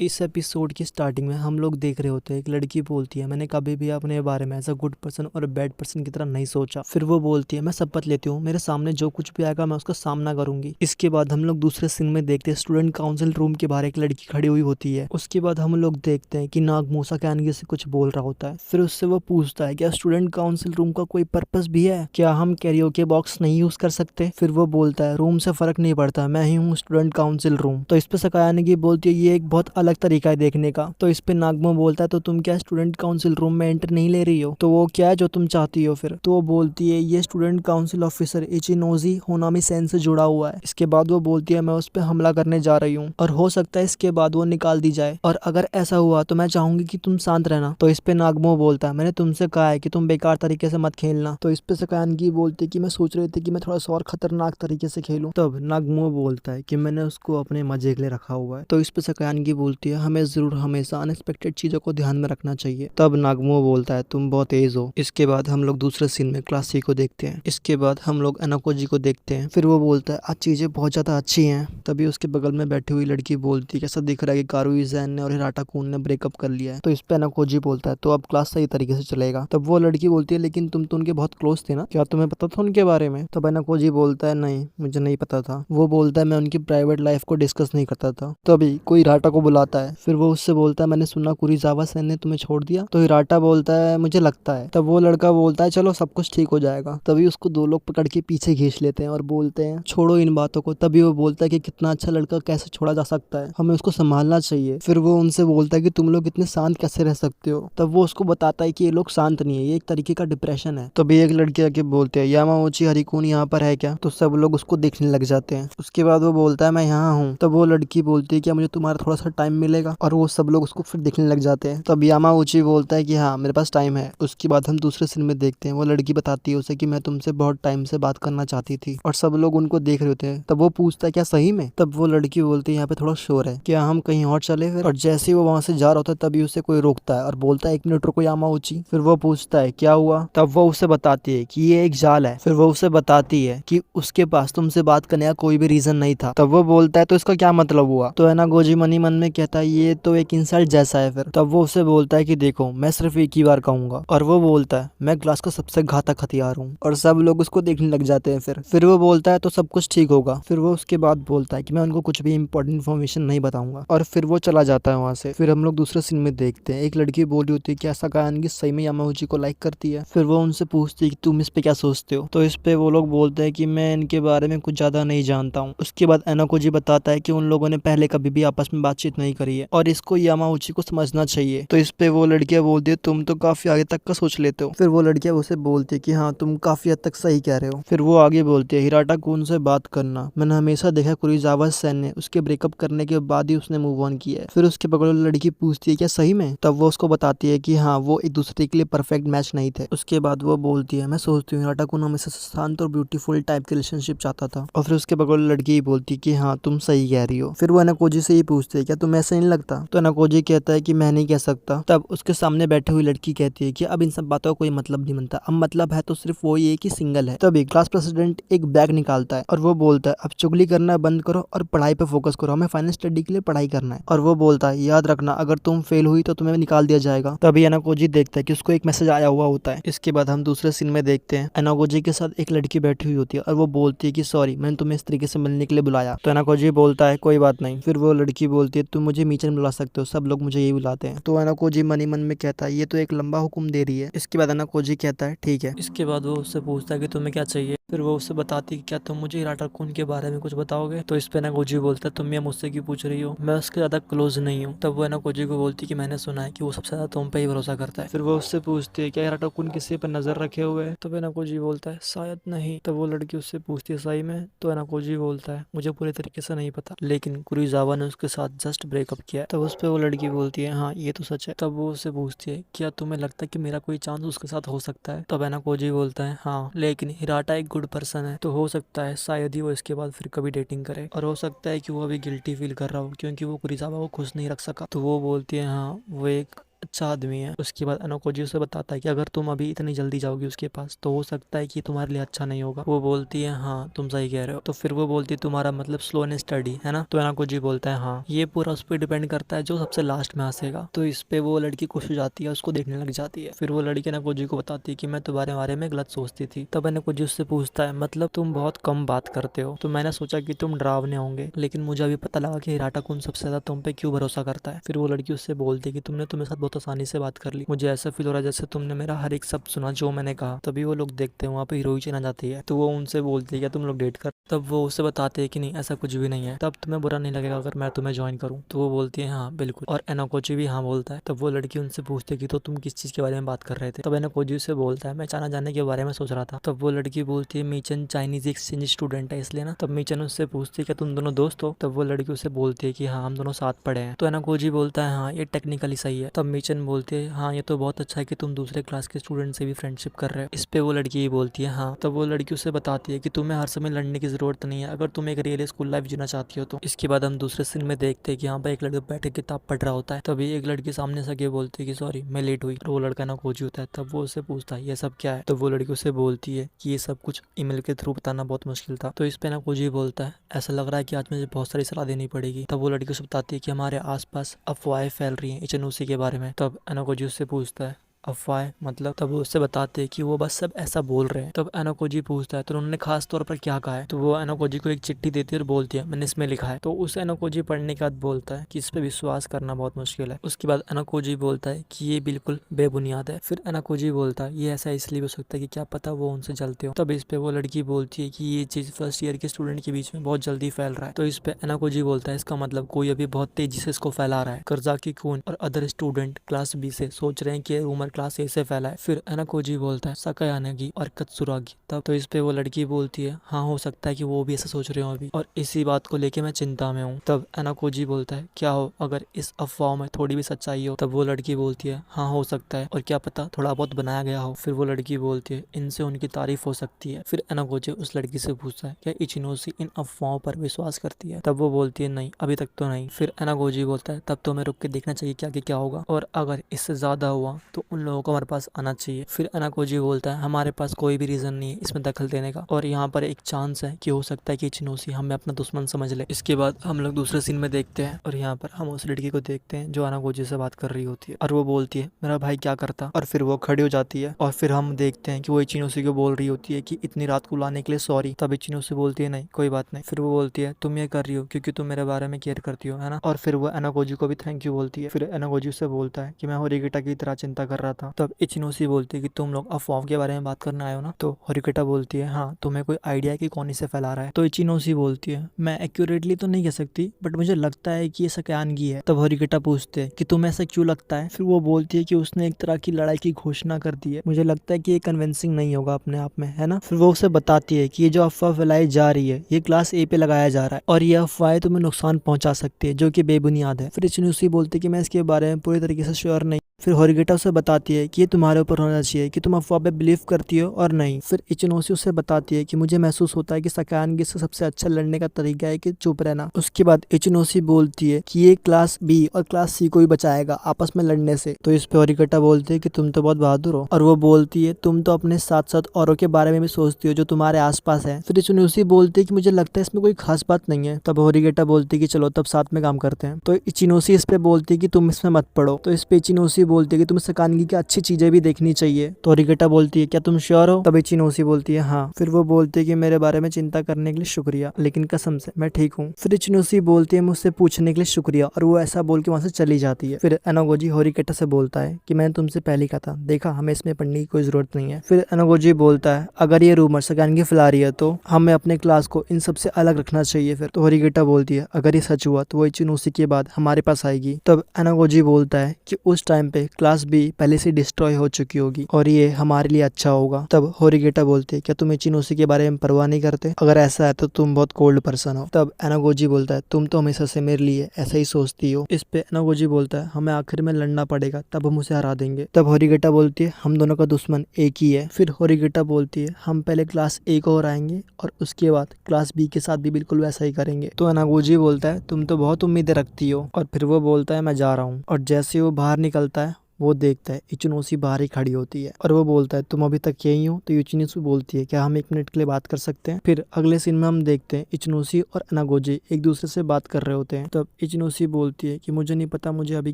इस एपिसोड की स्टार्टिंग में हम लोग देख रहे होते हैं, एक लड़की बोलती है मैंने कभी भी अपने बारे में एज अ गुड पर्सन और बैड पर्सन की तरह नहीं सोचा। फिर वो बोलती है मैं शपथ लेती हूँ मेरे सामने जो कुछ भी आएगा मैं उसका सामना करूंगी। इसके बाद हम लोग दूसरे सीन में देखते हैं स्टूडेंट काउंसिल रूम के बाहर एक लड़की खड़ी हुई होती है। उसके बाद हम लोग देखते हैं कि नागमूसा कैनगी से कुछ बोल रहा होता है। फिर उससे वो पूछता है क्या स्टूडेंट काउंसिल रूम का कोई पर्पस भी है, क्या हम कैरियोके बॉक्स नहीं यूज कर सकते। फिर वो बोलता है रूम से फर्क नहीं पड़ता, मैं ही हूँ स्टूडेंट काउंसिल रूम। तो इस पे सकायानगी बोलती है ये एक बहुत अलग तरीका है देखने का। तो इस पे नागमो बोलता है तो तुम क्या स्टूडेंट काउंसिल रूम में एंटर नहीं ले रही हो, तो वो क्या है जो तुम चाहती हो। फिर तो वो बोलती है ये स्टूडेंट काउंसिल ऑफिसर इचिनोजी होनामी सेन से जुड़ा हुआ है। इसके बाद वो बोलती है मैं उस पर हमला करने जा रही हूँ और हो सकता है इसके बाद वो निकाल दी जाए, और अगर ऐसा हुआ तो मैं चाहूंगी कि तुम शांत रहना। तो इस पे नागमो बोलता है मैंने तुमसे कहा है कि तुम बेकार तरीके से मत खेलना। तो इस पे सकायानगी बोलती है कि मैं सोच रही थी कि मैं थोड़ा सा और खतरनाक तरीके से खेलूं। तब नागमो बोलता है कि मैंने उसको अपने मजे के लिए रखा हुआ है। तो इस पे सकायानगी बोलती है हमें जरूर हमेशा अनएक्सपेक्टेड चीजों को ध्यान में रखना चाहिए। तब नागमो बोलता है तुम बहुत तेज हो। इसके बाद हम लोग दूसरे सीन में क्लास सी को देखते हैं। इसके बाद हम लोग एनाकोजी को देखते हैं। फिर वो बोलता है आज चीजें बहुत ज्यादा अच्छी हैं। तभी उसके बगल में बैठी हुई लड़की बोलती है कैसा दिख रहा है कि कारुई जैन ने और हिराटा कुन ने ब्रेकअप कर लिया है। तो इस पे एनाकोजी बोलता है तो अब क्लास सही तरीके से चलेगा। तब वो लड़की बोलती है लेकिन तुम तो उनके बहुत क्लोज थे ना, क्या तुम्हें पता था उनके बारे में। तब एनाकोजी बोलता है नहीं मुझे नहीं पता था। वो बोलता है मैं उनकी प्राइवेट लाइफ को डिस्कस नहीं करता था। तभी कोई हिराटा को बुलाता है। फिर वो उससे बोलता है मैंने सुना कुरीजावा सेन ने तुम्हें छोड़ दिया। तो हिराटा बोलता है मुझे लगता है। तब वो लड़का बोलता है चलो सब कुछ ठीक हो जाएगा। तभी उसको दो लोग पकड़ के पीछे खींच लेते हैं और बोलते हैं छोड़ो इन बातों को। तभी वो बोलता है कि कितना अच्छा लड़का कैसे छोड़ा जा सकता है, हमें उसको संभालना चाहिए। फिर वो उनसे बोलता है कि तुम लोग इतने शांत कैसे रह सकते हो। तब वो उसको बताता है कि ये लोग शांत नहीं है, ये एक तरीके का डिप्रेशन है। तभी एक लड़की आके बोलते हैं यामाओची हरिकुन यहाँ पर है क्या। तो सब लोग उसको देखने लग जाते हैं। उसके बाद वो बोलता है मैं यहाँ हूँ। तब वो लड़की बोलती है क्या मुझे तुम्हारा थोड़ा सा टाइम मिलेगा, और वो सब लोग उसको फिर देखने लग जाते हैं। तब यामाउची बोलता है कि हाँ मेरे पास टाइम है। उसके बाद हम दूसरे सीन में देखते हैं वो लड़की बताती है उसे कि मैं तुमसे बहुत टाइम से बात करना चाहती थी, और सब लोग उनको देख रहे होते हैं। तब वो पूछता है क्या सही में। तब वो लड़की बोलती है यहाँ पे थोड़ा शोर है, क्या हम कहीं और चले फिर। और जैसे ही वो वहां से जा रहा होता है तभी उसे कोई रोकता है और बोलता है एक मिनट रुको यामाउची। फिर वो पूछता है क्या हुआ। तब वो उसे बताती है कि ये एक जाल है। फिर वो उसे बताती है कि उसके पास तुमसे बात करने का कोई भी रीजन नहीं था। तब वो बोलता है तो इसका क्या मतलब हुआ। तो है ना गोजी मनी मन में कहता है ये तो एक इंसल्ट जैसा है। फिर तब वो उसे बोलता है कि देखो मैं सिर्फ एक ही बार कहूंगा, और वो बोलता है मैं क्लास का सबसे घातक हथियार हूँ, और सब लोग उसको देखने लग जाते हैं। फिर वो बोलता है तो सब कुछ ठीक होगा। फिर वो उसके बाद बोलता है कि मैं उनको कुछ भी इंपॉर्टेंट इन्फॉर्मेशन नहीं बताऊंगा, और फिर वो चला जाता है वहां से। फिर हम लोग दूसरे सीन में देखते हैं एक लड़की बोल रही होती है कि ऐसा कायन की सही में यामाउची को लाइक करती है। फिर वो उनसे पूछती है कि तुम इस पे क्या सोचते हो। तो इस पे वो लोग बोलते हैं कि मैं इनके बारे में कुछ ज्यादा नहीं जानता हूँ। उसके बाद एनाकोजी बताता है कि उन लोगों ने पहले कभी भी आपस में बातचीत नहीं करी है और इसको यामाउची को समझना चाहिए। तो इस पे वो लड़कियां बोलती है तुम तो काफी आगे तक का सोच लेते हो। फिर वो लड़कियां उसे बोलती है कि हाँ तुम काफी हद तक सही कह रहे हो। फिर वो आगे बोलती है हिराटा कुन से बात करना मैंने हमेशा देखा कुरीजावा सेन ने उसके ब्रेकअप करने के बाद ही उसने मूव ऑन किया है। फिर उसके बगल वाली लड़की पूछती है क्या सही में। तब वो उसको बताती है कि हाँ वो एक दूसरे के लिए परफेक्ट मैच नहीं थे। उसके बाद वो बोलती है मैं सोचती हूँ हिराटा कुन हमेशा शांत और ब्यूटीफुल टाइप के रिलेशनशिप चाहता था। और फिर उसके बगल वाली लड़की ही बोलती है कि हाँ तुम सही कह रही हो। फिर वो एनाकोजी से ही पूछती है क्या तुम्हें ऐसा नहीं लगता। तो एनाकोजी कहता है कि मैं नहीं कह सकता। तब उसके सामने बैठी हुई लड़की कहती है कि अब इन सब बातों का कोई मतलब नहीं बनता, अब मतलब है तो सिर्फ वो ये कि सिंगल है। तभी क्लास प्रेसिडेंट एक बैग निकालता है और वो बोलता है अब चुगली करना बंद करो और पढ़ाई पे फोकस करो, हमें फाइनल स्टडी के लिए पढ़ाई करना है। और वो बोलता है याद रखना अगर तुम फेल हुई तो तुम्हें निकाल दिया जाएगा। तभी एनाकोजी देखता है कि उसको एक मैसेज आया हुआ होता है। इसके बाद हम दूसरे सीन में देखते हैं एनाकोजी के साथ एक लड़की बैठी हुई होती है और वो बोलती है कि सॉरी मैंने तुम्हें इस तरीके से मिलने के लिए बुलाया। तो एनाकोजी बोलता है कोई बात नहीं। फिर वो लड़की बोलती है तुम मुझे मीचन बुला सकते हो, सब लोग मुझे यही बुलाते हैं। तो एनाकोजी मनी मन में कहता है ये तो एक लंबा हुक्म दे रही है। इसके बाद एनाकोजी कहता है ठीक है। इसके बाद वो उससे पूछता है कि तुम्हें क्या चाहिए। फिर वो उससे बताती है क्या तुम मुझे हिराटा कुन के बारे में कुछ बताओगे। तो इस पे एनाकोजी बोलता है तुम ये मुझसे क्यों पूछ रही हो, मैं उसके ज्यादा क्लोज नहीं हूँ। तब वो एनाकोजी को बोलती है कि मैंने सुना है कि वो सबसे ज्यादा तुम पे ही भरोसा करता है। फिर वो उससे पूछती है क्या हिराटा कुन किसी पर नजर रखे हुए है। तो एनाकोजी बोलता है शायद नहीं। तब वो लड़की उससे पूछती है सही में। तो एनाकोजी बोलता है मुझे पूरे तरीके से नहीं पता, लेकिन कुरीजावा ने उसके साथ जस्ट ब्रेकअप किया है। तब उस पे वो लड़की बोलती है हाँ ये तो सच है। तब वो उससे पूछती है क्या तुम्हें लगता है कि मेरा कोई चांस उसके साथ हो सकता है। तब एनाकोजी बोलता है हाँ लेकिन हिराटा एक गुड पर्सन है, तो हो सकता है शायद ही वो इसके बाद फिर कभी डेटिंग करे, और हो सकता है कि वो अभी गिल्टी फील कर रहा हो क्योंकि वो कुरीजावा को खुश नहीं रख सका। तो वो बोलती है हाँ वो एक अच्छा आदमी है। उसके बाद अनोकोजी उसे बताता है कि अगर तुम अभी इतनी जल्दी जाओगी उसके पास तो हो सकता है कि तुम्हारे लिए अच्छा नहीं होगा। वो बोलती है हाँ तुम सही कह रहे हो। तो फिर वो बोलती है तुम्हारा मतलब स्लो इन स्टडी है ना। तो अनोकोजी बोलता है हाँ। ये पूरा उस पर डिपेंड करता है जो सबसे लास्ट में हंसेगा। तो इस पे वो लड़की खुश हो जाती है, उसको देखने लग जाती है। फिर वो लड़की अनोकोजी को बताती है कि मैं तुम्हारे बारे में गलत सोचती थी। तब अनोकोजी उससे पूछता है मतलब तुम बहुत कम बात करते हो, तो मैंने सोचा कि तुम डरावने होंगे, लेकिन मुझे अभी पता लगा कि हिराटा कुन सबसे ज्यादा तुम पे क्यों भरोसा करता है। फिर वो लड़की उससे बोलती है कि तुमने तो मेरे साथ बहुत आसानी से बात कर ली, मुझे ऐसा फील हो रहा है जैसे तुमने मेरा हर एक शब्द सुना जो मैंने कहा। तभी वो लोग देखते हैं वहाँ पे हीरोइन आ जाती है। तो वो उनसे बोलती है क्या तुम लोग डेट कर। तब वो उसे बताते हैं कि नहीं ऐसा कुछ भी नहीं है, तब तुम्हें बुरा नहीं लगेगा अगर मैं तुम्हें ज्वाइन करूँ। तो वो बोलती है हाँ बिल्कुल। और एनोकोची भी हाँ बोलता है। तब वो लड़की उनसे पूछती है कि तो तुम किस चीज के बारे में बात कर रहे थे। तब एनोकोची से बोलता है मैं चाइना जाने के बारे में सोच रहा था। तब वो लड़की बोलती है मीचन चाइनीज एक्सचेंज स्टूडेंट है इसलिए ना। तब मीचन उससे पूछती है क्या तुम दोनों दोस्त हो। तब वो लड़की उससे बोलती है कि हाँ हम दोनों साथ पढ़े हैं। तो एनोकोजी बोलता है हाँ ये टेक्निकली सही है। तब मीचन बोलती है हाँ ये तो बहुत अच्छा है कि तुम दूसरे क्लास के स्टूडेंट से भी फ्रेंडशिप कर रहे हो। इस पे वो लड़की ही बोलती है हाँ। तब वो लड़की उससे बताती है कि तुम्हें हर समय लड़ने की जरूरत नहीं है अगर तुम एक रियल स्कूल लाइफ जीना चाहती हो तो। इसके बाद हम दूसरे सीन में देखते हैं कि यहाँ पर एक लड़का बैठ के किताब पढ़ रहा होता है। तभी एक लड़की सामने से आके बोलती है कि सॉरी मैं लेट हुई। वो लड़का ना खोजी होता है। तब वो उससे पूछता है ये सब क्या है। तो वो लड़की उससे बोलती है कि ये सब कुछ ईमेल के थ्रू बताना बहुत मुश्किल था। तो इस पे ना खोजी बोलता है ऐसा लग रहा है कि आज मुझे बहुत सारी सलाह देनी पड़ेगी। तब वो लड़की उसे बताती है कि हमारे आसपास अफवाहें फैल रही हैं इचिनोसी के बारे में। तब एनोकोजी उससे पूछता है अफवाह मतलब। तब वो उससे बताते हैं कि वो बस सब ऐसा बोल रहे हैं। तब एनोकोजी पूछता है तो उन्होंने खास तौर पर क्या कहा है। तो वो एनोकोजी को एक चिट्ठी देती है और बोलती है मैंने इसमें लिखा है। तो उस एनोकोजी पढ़ने के बाद बोलता है कि इस पे विश्वास करना बहुत मुश्किल है। उसके बाद एनोकोजी बोलता है कि ये बिल्कुल बेबुनियाद है। फिर एनोकोजी बोलता है ये ऐसा इसलिए हो सकता है कि क्या पता वो उनसे जलते हो। तब इस पे वो लड़की बोलती है कि ये चीज फर्स्ट ईयर के स्टूडेंट के बीच में बहुत जल्दी फैल रहा है। तो इस पे एनोकोजी बोलता है इसका मतलब कोई अभी बहुत तेजी से इसको फैला रहा है। कर्जाकी कुन और अदर स्टूडेंट क्लास बी से सोच रहे हैं कि रूमर क्लास ए से फैला है। फिर एनाकोजी बोलता है सकायानेगी और कत्सुरागी। तब तो इस पे वो लड़की बोलती है हाँ हो सकता है कि वो भी ऐसा सोच रहे हो अभी, और इसी बात को लेके मैं चिंता में हूँ। तब एनाकोजी बोलता है क्या हो अगर इस अफवाह में थोड़ी भी सच्चाई हो। तब वो लड़की बोलती है हाँ हो सकता है और क्या पता थोड़ा बहुत बनाया गया हो। फिर वो लड़की बोलती है इनसे उनकी तारीफ हो सकती है। फिर एनाकोजी उस लड़की से पूछता है क्या इचिनोसी इन अफवाहों पर विश्वास करती है। तब वो बोलती है नहीं अभी तक तो नहीं। फिर एनाकोजी बोलता है तब तो हमें रुक के देखना चाहिए कि आगे क्या होगा, और अगर इससे ज्यादा हुआ तो उन लोगों को हमारे पास आना चाहिए। फिर एनाकोजी बोलता है हमारे पास कोई भी रीजन नहीं है इसमें दखल देने का, और यहाँ पर एक चांस है कि हो सकता है कि इचिनोसी हमें अपना दुश्मन समझ ले। इसके बाद हम लोग दूसरे सीन में देखते हैं और यहाँ पर हम उस लड़की को देखते हैं जो एनाकोजी से बात कर रही होती है, और वो बोलती है मेरा भाई क्या करता, और फिर वो खड़ी हो जाती है। और फिर हम देखते हैं कि वो इचिनोसी को बोल रही होती है कि इतनी रात को लाने के लिए सॉरी। तब इचिनोसी बोलती है नहीं कोई बात नहीं। फिर वो बोलती है तुम ये कर रही हो क्योंकि तुम मेरे बारे में केयर करती हो है ना। और फिर वो एनाकोजी को भी थैंक यू बोलती है। फिर एनाकोजी उससे बोलता है कि मैं होरिकेटा की तरह चिंता कर रहा था। तब इचिनोसी बोलती है कि तुम लोग अफवाह के बारे में बात करने आए हो ना। तो होरिकेटा बोलती है हाँ तुम्हें कोई आइडिया है कि कौन इसे फैला रहा है। तो इचिनोसी बोलती है मैं एक्यूरेटली तो नहीं कह सकती बट मुझे लगता है कि ये सकायानगी है। तब होरिकेटा पूछते हैं कि तुम्हें ऐसा क्यों लगता है। फिर वो बोलती है कि उसने एक तरह की लड़ाई की घोषणा कर दी है, मुझे लगता है कि ये कन्विंसिंग नहीं होगा अपने आप में है ना। फिर वो उसे बताती है कि ये जो अफवाह फैलाई जा रही है ये क्लास ए पे लगाया जा रहा है और ये अफवाहें तुम्हें नुकसान पहुंचा सकती है जो कि बेबुनियाद है। फिर इचिनोसी बोलती है कि मैं इसके बारे में पूरी तरीके से श्योर नहीं। फिर होरिकेटा उसे बताती है कि ये तुम्हारे ऊपर होना चाहिए कि तुम अफवाह पे बिलीव करती हो और नहीं। फिर इचिनोसी उसे बताती है कि मुझे महसूस होता है कि सकायानगी से सबसे अच्छा लड़ने का तरीका है कि चुप रहना। उसके बाद इचिनोसी बोलती है कि ये क्लास बी और क्लास सी को भी बचाएगा आपस में लड़ने से। तो इस पे होरिकेटा बोलती है कि तुम तो बहुत बहादुर हो, और वो बोलती है तुम तो अपने साथ साथ औरों के बारे में भी सोचती हो जो तुम्हारे आसपास है। फिर इचिनोसी बोलती है कि मुझे लगता है इसमें कोई खास बात नहीं है। तब होरिकेटा बोलती है कि चलो तब साथ में काम करते हैं। तो इचिनोसी इस पे बोलती है कि तुम इसमें मत पड़ो। तो इस पे इचिनोसी बोलती है कि तुम्हें सकानगी की अच्छी चीजें भी देखनी चाहिए। तो होरिकेटा बोलती है क्या तुम श्योर हो। तब इचिनोसी बोलती है हाँ। फिर वो बोलती है कि मेरे बारे में चिंता करने के लिए शुक्रिया, लेकिन कसम से मैं ठीक हूँ। फिर इचिनोसी बोलती है मुझसे पूछने के लिए शुक्रिया, और वो ऐसा बोल के वहां से चली जाती है। फिर एनागोजी होरिकेटा से बोलता है कि मैंने तुमसे पहले कहा था, देखा हमें इसमें पढ़ने की कोई जरूरत नहीं है। फिर एनागोजी बोलता है अगर ये रूमर सकानगी फैला रही है तो हमें अपने क्लास को इन सबसे अलग रखना चाहिए। फिर तो होरिकेटा बोलती है अगर ये सच हुआ तो वो इचिनोसी के बाद हमारे पास आएगी। तब एनागोजी बोलता है कि उस टाइम पे क्लास बी पहले से डिस्ट्रॉय हो चुकी होगी और ये हमारे लिए अच्छा होगा। तब होरिकेटा बोलती है क्या तुम इचिनोसी के बारे में परवाह नहीं करते, अगर ऐसा है तो तुम बहुत कोल्ड पर्सन हो। तब एनागोजी बोलता है तुम तो हमेशा से मेरे लिए ऐसा ही सोचती हो। इस पे एनागोजी बोलता है हमें आखिर में लड़ना पड़ेगा तब हम उसे हरा देंगे। तब होरिकेटा बोलती है हम दोनों का दुश्मन एक ही है। फिर होरिकेटा बोलती है हम पहले क्लास ए को हराएंगे और उसके बाद क्लास बी के साथ भी बिल्कुल वैसा ही करेंगे। तो एनागोजी बोलता है तुम तो बहुत उम्मीदें रखती हो, और फिर वो बोलता है मैं जा रहा हूँ। और जैसे वो बाहर निकलता है वो देखता है इचिनोशी बाहर ही खड़ी होती है और वो बोलता है तुम अभी तक यही हो। तो इचिनोशी बोलती है क्या हम 1 मिनट के लिए बात कर सकते हैं। फिर अगले सीन में हम देखते हैं इचिनोशी और अनागोजी एक दूसरे से बात कर रहे होते हैं। तब इचिनोशी बोलती है कि मुझे नहीं पता मुझे अभी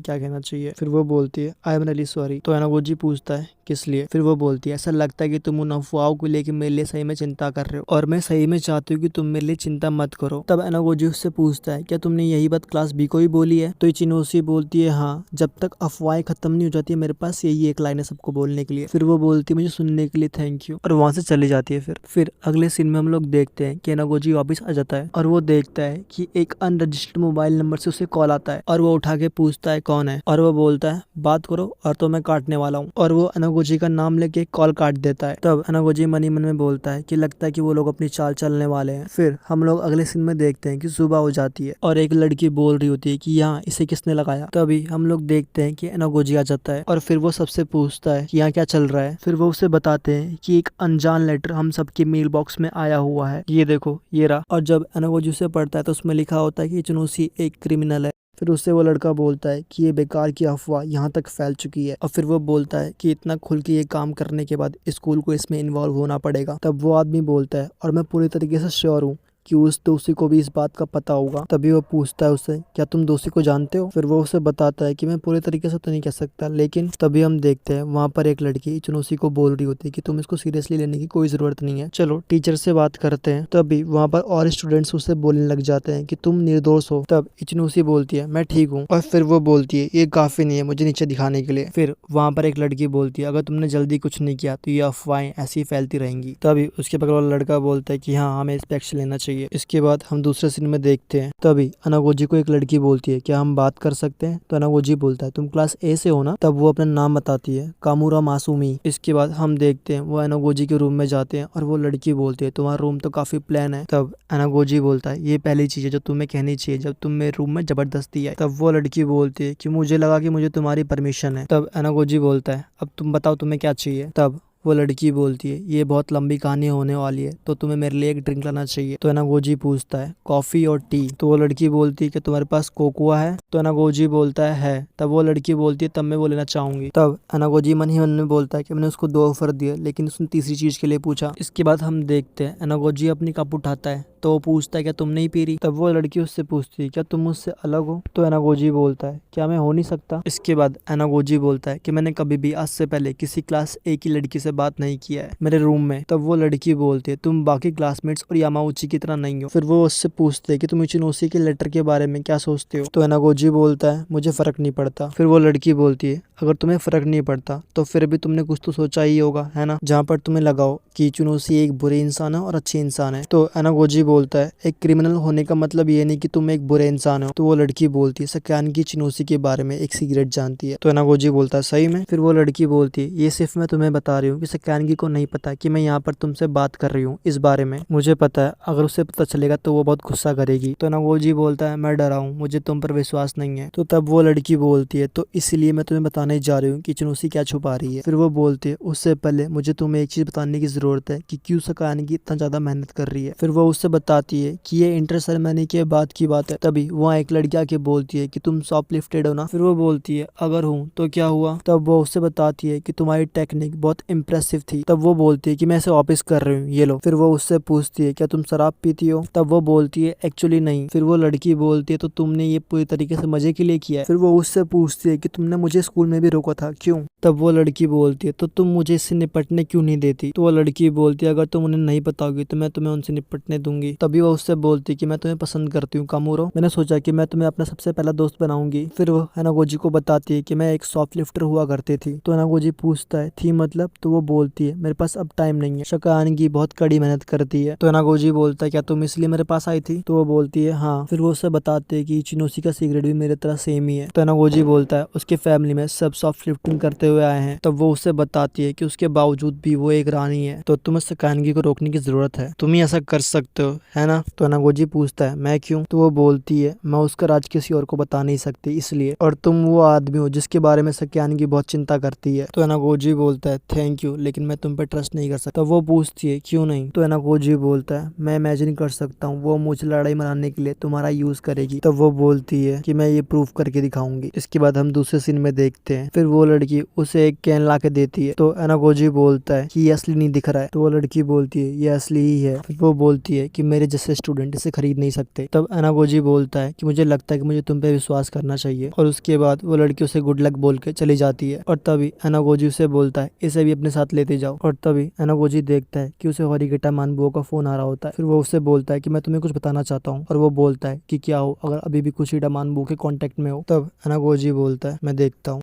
क्या कहना चाहिए। फिर वो बोलती है आई एम रियली सॉरी। तो अनागोजी पूछता है किस लिए। फिर वो बोलती है ऐसा लगता है कि तुम उन अफवाहों को लेकर मेरे लिए सही में चिंता कर रहे हो और मैं सही में चाहती हूँ कि तुम मेरे लिए चिंता मत करो। तब अनागोजी उससे पूछता है क्या तुमने यही बात क्लास बी को ही बोली है। तो इचिनोशी बोलती है हाँ, जब तक अफवाहें खत्म नहीं हो जाती है मेरे पास यही एक लाइन है सबको बोलने के लिए। फिर वो बोलती है मुझे सुनने के लिए थैंक यू और वहां से चली जाती है। फिर अगले सीन में हम लोग देखते हैं कि अनागोजी वापस आ जाता है और वो देखता है कि एक अनरजिस्टर्ड मोबाइल नंबर से उसे कॉल आता है और वो उठा के पूछता है कौन है और वो बोलता है बात करो और तो मैं काटने वाला हूँ और वो अनागोजी का नाम लेके कॉल काट देता है। तब अनागोजी मन ही मन में बोलता है कि लगता है कि वो लोग अपनी चाल चलने वाले हैं। फिर हम लोग अगले सीन में देखते हैं कि सुबह हो जाती है और एक लड़की बोल रही होती है कि यहाँ इसे किसने लगाया। तभी हम लोग देखते हैं कि अनागोजी आ जाता है और फिर वो सबसे पूछता है कि यहाँ क्या चल रहा है। फिर वो उसे बताते हैं कि एक अनजान लेटर हम सबके मेल बॉक्स में आया हुआ है, ये देखो ये रहा। और जब अनागोजी उसे पढ़ता है तो उसमें लिखा होता है कि इचिनोशी एक क्रिमिनल है। फिर उससे वो लड़का बोलता है कि ये बेकार की अफवाह यहाँ तक फैल चुकी है और फिर वो बोलता है कि इतना खुल के ये काम करने के बाद स्कूल को इसमें इन्वॉल्व होना पड़ेगा। तब वो आदमी बोलता है और मैं पूरी तरीके से श्योर हूँ कि उस दोषी को भी इस बात का पता होगा। तभी वो पूछता है उससे क्या तुम दोषी को जानते हो। फिर वो उसे बताता है कि मैं पूरे तरीके से तो नहीं कह सकता, लेकिन तभी हम देखते हैं वहाँ पर एक लड़की इचिनोशी को बोल रही होती है कि तुम इसको सीरियसली लेने की कोई जरूरत नहीं है, चलो टीचर से बात करते हैं। तभी वहाँ पर और स्टूडेंट्स उसे बोलने लग जाते हैं कि तुम निर्दोष हो। तब इचिनोशी बोलती है मैं ठीक हूँ और फिर वो बोलती है ये काफी नहीं है मुझे नीचे दिखाने के लिए। फिर वहाँ पर एक लड़की बोलती है अगर तुमने जल्दी कुछ नहीं किया तो ये अफवाहें ऐसी फैलती रहेंगी। तभी उसके बगल वाला लड़का बोलता है कि हाँ हमें इस पे एक्शन लेना चाहिए। इसके बाद हम दूसरे सीन में देखते हैं तभी अनागोजी को एक लड़की बोलती है क्या हम बात कर सकते हैं। तो अनागोजी बोलता है तुम क्लास ए से हो ना। तब वो अपना नाम बताती है कामुरा मासूमी। इसके बाद हम देखते हैं वो अनागोजी के रूम में जाते हैं और वो लड़की बोलती है तुम्हारा रूम तो काफी प्लान है। तब अनागोजी बोलता है ये पहली चीज है जो तुम्हें कहनी चाहिए जब तुम मेरे रूम में जबरदस्ती आई। तब वो लड़की बोलती है कि मुझे लगा कि मुझे तुम्हारी परमिशन है। तब अनागोजी बोलता है अब तुम बताओ तुम्हें क्या चाहिए। तब वो लड़की बोलती है ये बहुत लंबी कहानी होने वाली है तो तुम्हें मेरे लिए एक ड्रिंक लाना चाहिए। तो अनागोजी पूछता है कॉफी और टी। तो वो लड़की बोलती है कि तुम्हारे पास कोकोआ है। तो अनागोजी बोलता है। तब वो लड़की बोलती है तब मैं वो लेना चाहूंगी। तब अनागोजी मन ही मन में बोलता है कि मैंने उसको 2 ऑफर दिए लेकिन उसने तीसरी चीज के लिए पूछा। इसके बाद हम देखते हैं अनागोजी अपनी कप उठाता है तो वो पूछता है क्या तुम नहीं पी रही। तब वो लड़की उससे पूछती है क्या तुम मुझसे अलग हो। तो अनागोजी बोलता है क्या मैं हो नहीं सकता। इसके बाद अनागोजी बोलता है कि मैंने कभी भी आज से पहले किसी क्लास ए की लड़की से बात नहीं किया है मेरे रूम में। तब वो लड़की बोलती है तुम बाकी क्लासमेट्स और यामाउची की तरह नहीं हो। फिर वो उससे पूछते है कि तुम इचिनोशी के लेटर के बारे में क्या सोचते हो। तो अनागोजी बोलता है मुझे फर्क नहीं पड़ता। फिर वो लड़की बोलती है अगर तुम्हें फर्क नहीं पड़ता तो फिर भी तुमने कुछ तो सोचा ही होगा है ना, जहाँ पर तुम्हें लगाओ कि इचिनोशी एक बुरे इंसान है और अच्छे इंसान है। तो अनागोजी बोलता है एक क्रिमिनल होने का मतलब ये नहीं कि तुम एक बुरे इंसान हो। तो वो लड़की बोलती है सकानगी इचिनोशी के बारे में एक सिगरेट जानती है। तो अनागोजी बोलता है सही में। फिर वो लड़की बोलती है ये सिर्फ मैं तुम्हें बता रही हूँ कि सकानगी को नहीं पता कि मैं यहाँ पर तुमसे बात कर रही हूँ इस बारे में। मुझे पता है अगर उसे पता चलेगा तो वो बहुत गुस्सा करेगी। तो अनागोजी बोलता है मैं डरा हूँ, मुझे तुम पर विश्वास नहीं है। तो तब वो लड़की बोलती है तो इसलिए मैं तुम्हें बताने जा रही हूँ कि इचिनोशी क्या छुपा रही है। फिर वो बोलती है उससे पहले मुझे तुम्हें एक चीज बताने की जरूरत है कि क्यों सकानगी इतना ज्यादा मेहनत कर रही है। फिर वो उससे बताती है कि ये इंटर सेरेमनी के बाद की बात है। तभी वहाँ एक लड़की आके बोलती है कि तुम शॉपलिफ्टेड हो ना। फिर वो बोलती है अगर हूँ तो क्या हुआ। तब वो उससे बताती है कि तुम्हारी टेक्निक बहुत इम्प्रेसिव थी। तब वो बोलती है कि मैं इसे वापस कर रही हूँ ये लो। फिर वो उससे पूछती है क्या तुम शराब पीती हो। तब वो बोलती है एक्चुअली नहीं। फिर वो लड़की बोलती है तो तुमने ये पूरी तरीके से मजे के लिए किया है। फिर वो उससे पूछती है कि तुमने मुझे स्कूल में भी रोका था क्यों। तब वो लड़की बोलती है तो तुम मुझे इससे निपटने क्यों नहीं देती। तो वो लड़की बोलती है अगर तुम उन्हें नहीं बताओगी तो मैं तुम्हें उनसे निपटने दूंगी। तभी वो उससे बोलती है कि मैं तुम्हें पसंद करती हूँ कामूरो, मैंने सोचा कि मैं तुम्हें अपना सबसे पहला दोस्त बनाऊंगी। फिर वो अनागोजी को बताती है कि मैं एक शॉपलिफ्टर हुआ करती थी। तो अनागोजी पूछता है थी मतलब। तो वो बोलती है मेरे पास अब टाइम नहीं है, सकानगी बहुत कड़ी मेहनत करती है। तो अनागोजी बोलता है क्या तुम इसलिए मेरे पास आई थी। तो वो बोलती है हाँ। फिर वो उससे बताते है कि इचिनोशी का सिगरेट भी मेरे तरह सेम ही है। तो अनागोजी बोलता है उसके फैमिली में सब शॉपलिफ्टिंग करते हुए आए हैं। तब वो उससे बताती है कि उसके बावजूद भी वो एक रानी है, तो तुम्हें सकानगी को रोकने की जरूरत है, तुम ही ऐसा कर सकते हो, है ना। तो एनागोजी पूछता है मैं क्यों? तो वो बोलती है मैं उसका राज किसी और को बता नहीं सकती इसलिए, और तुम वो आदमी हो जिसके बारे में सकानगी बहुत चिंता करती है। तो एनागोजी बोलता है थैंक यू, लेकिन मैं तुम पे ट्रस्ट नहीं कर सकता। तो वो पूछती है क्यों नहीं? तो एनागोजी बोलता है मैं इमेजिन कर सकता हूँ वो मुझे लड़ाई मनाने के लिए तुम्हारा यूज करेगी। तब वो बोलती है कि मैं ये प्रूफ करके दिखाऊंगी। इसके बाद हम दूसरे सीन में देखते हैं, फिर वो लड़की उसे एक कैन ला के देती है। तो एनागोजी बोलता है कि ये असली नहीं दिख रहा है। तो वो लड़की बोलती है ये असली ही है। फिर वो बोलती है कि मेरे जैसे स्टूडेंट इसे खरीद नहीं सकते। तब एनागोजी बोलता है कि मुझे लगता है कि मुझे तुम पे विश्वास करना चाहिए, और उसके बाद वो लड़की उसे गुड लक बोल के चली जाती है। और तभी एनागोजी उसे बोलता है इसे भी अपने साथ लेते जाओ। और तभी एनागोजी देखता है कि उसे होरिगेटा मानबुओ का फोन आ रहा होता है। फिर वो उससे बोलता है कि मैं तुम्हें कुछ बताना चाहता हूँ, और वो बोलता है कि क्या हो अगर अभी भी कुशिडा मानबुओ के कांटेक्ट में हो। तब एनागोजी बोलता है मैं देखता हूँ।